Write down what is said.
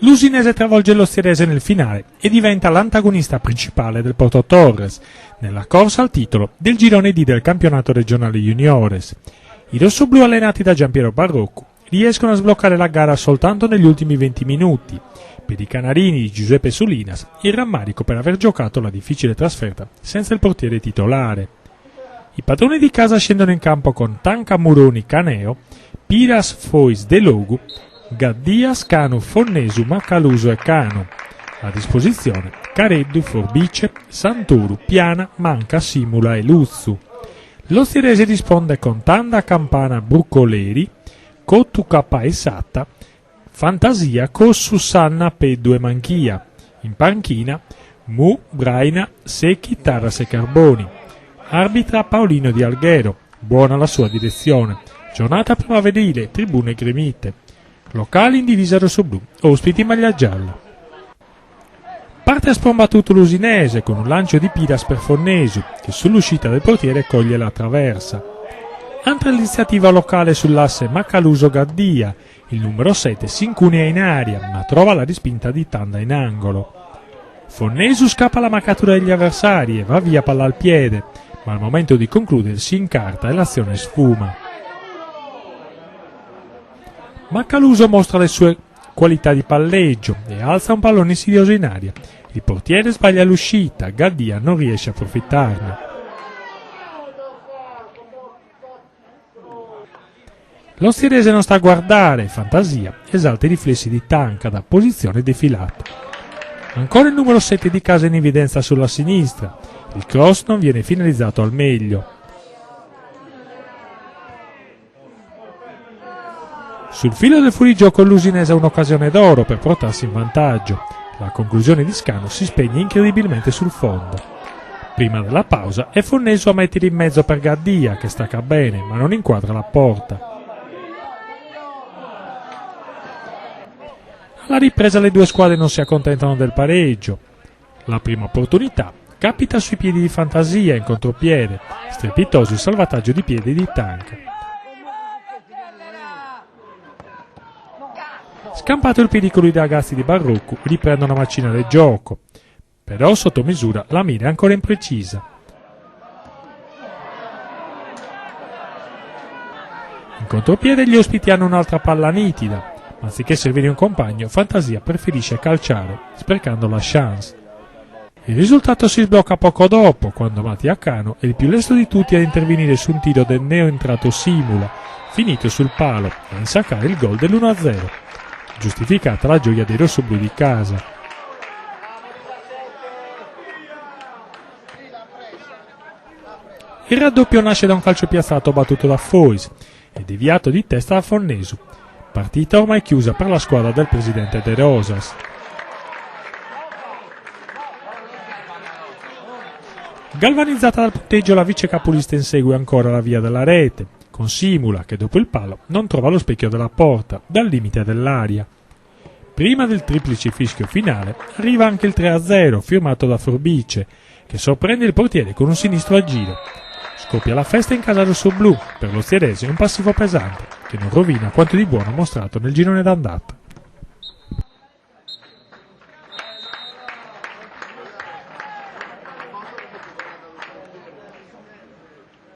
L'Usinese travolge l'Osterese nel finale e diventa l'antagonista principale del Porto Torres, nella corsa al titolo del girone D del campionato regionale juniores. I rossoblù allenati da Giampiero Barrocco riescono a sbloccare la gara soltanto negli ultimi 20 minuti. Per i canarini di Giuseppe Solinas il rammarico per aver giocato la difficile trasferta senza il portiere titolare. I padroni di casa scendono in campo con Tanca Muroni Caneo, Piras Fois De Logu, Gaddia, Scanu, Fonnesu, Macaluso e Canu. A disposizione Careddu, Forbice, Santuru, Piana, Manca, Simula e Luzzu. L'Osterese risponde con Tanda, Campana, Bruccoleri, Cottu, Kappa e Satta, Fantasia, Cossu, Sanna, Peddu e Manchia. In panchina Mu, Braina, Secchi, Tarras e Carboni. Arbitra Paolino Di Alghero, buona la sua direzione. Giornata primaverile, tribune gremite. Locali in divisa rossoblu, ospiti in maglia gialla. Parte a sprombattuto l'Usinese con un lancio di Piras per Fonnesu, che sull'uscita del portiere coglie la traversa. Altra iniziativa locale sull'asse Macaluso-Gaddia, il numero 7 si incunea in aria, ma trova la respinta di Tanda in angolo. Fonnesu scappa alla marcatura degli avversari e va via palla al piede, ma al momento di concludere si incarta e l'azione sfuma. Macaluso mostra le sue qualità di palleggio e alza un pallone insidioso in aria. Il portiere sbaglia l'uscita, Gaddia non riesce a approfittarne. L'Osterese non sta a guardare, Fantasia esalta i riflessi di Tanca da posizione defilata. Ancora il numero 7 di casa in evidenza sulla sinistra, il cross non viene finalizzato al meglio. Sul filo del fuorigioco l'Usinese ha un'occasione d'oro per portarsi in vantaggio. La conclusione di Scanu si spegne incredibilmente sul fondo. Prima della pausa è Fonnesu a mettere in mezzo per Gaddia, che stacca bene ma non inquadra la porta. Alla ripresa le due squadre non si accontentano del pareggio. La prima opportunità capita sui piedi di Fantasia in contropiede, strepitoso il salvataggio di piedi di Tanca. Scampato il pericolo, i ragazzi di Barrocco riprendono a macinare il gioco, però sotto misura la mira è ancora imprecisa. In contropiede gli ospiti hanno un'altra palla nitida, ma anziché servire un compagno, Fantasia preferisce calciare, sprecando la chance. Il risultato si sblocca poco dopo, quando Mattia Cano è il più lesto di tutti ad intervenire su un tiro del neoentrato Simula, finito sul palo, e a insaccare il gol dell'1-0. Giustificata la gioia dei rossoblù di casa. Il raddoppio nasce da un calcio piazzato battuto da Fois e deviato di testa da Fonnesu. Partita ormai chiusa per la squadra del presidente De Rosas. Galvanizzata dal punteggio, la vice capolista insegue ancora la via della rete, con Simula che dopo il palo non trova lo specchio della porta, dal limite dell'aria. Prima del triplice fischio finale arriva anche il 3-0 firmato da Forbice, che sorprende il portiere con un sinistro a giro. Scoppia la festa in casa rossoblù, per l'Osterese un passivo pesante, che non rovina quanto di buono mostrato nel girone d'andata.